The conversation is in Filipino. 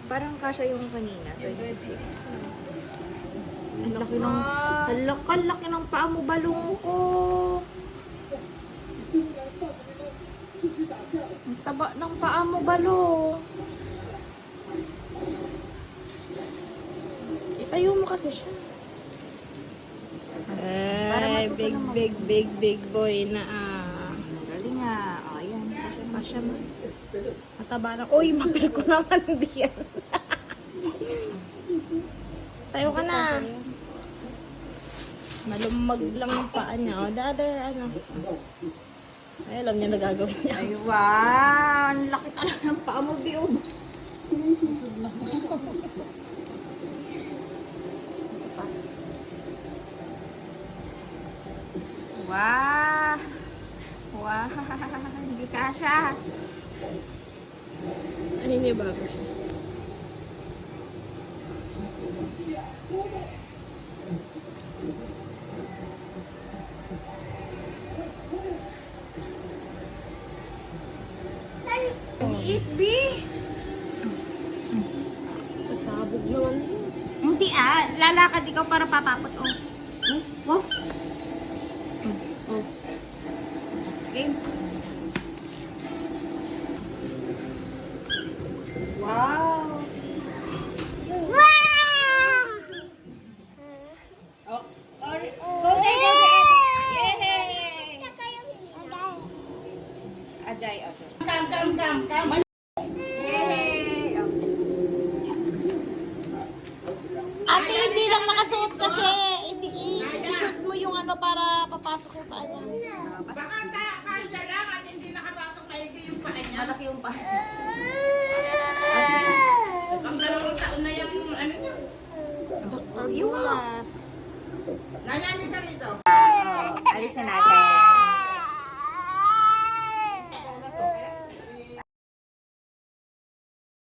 Parang kasya yung kanina. 26. Ang laki ng paa mo, balong ko. Ang taba ng paa mo, balong. Itayo mo kasi siya. Big boy na Dali nga. O, ayan. Pasya mo. Mataba na. Uy, mapil ko naman diyan. Tayo ka na. Malumag lang yung paa niya. O, dadar, ano. Ay, alam niya na gagawin niya. Ay, wow! Ang laki talaga ng paa mo, Bio. Wow! Wow! Hindi kasha. Ano niya bago? Liit, B. Sabog naman. Hindi lalakad ikaw para papapot. Oh. Oh. Oh. Okay. Wow. Oh. Go there. Yay! Ajay. Come. Yay! Ate, hindi lang nakasuot kasi i-shoot mo yung ano para papasok yung paa niya. Baka kanya lang at hindi nakapasok maigi yung paa niya. Malaki yung pa. Ang 2 taon na yung ano niya. Dr. Bulas. Nanyanin ka rito. Alisin natin.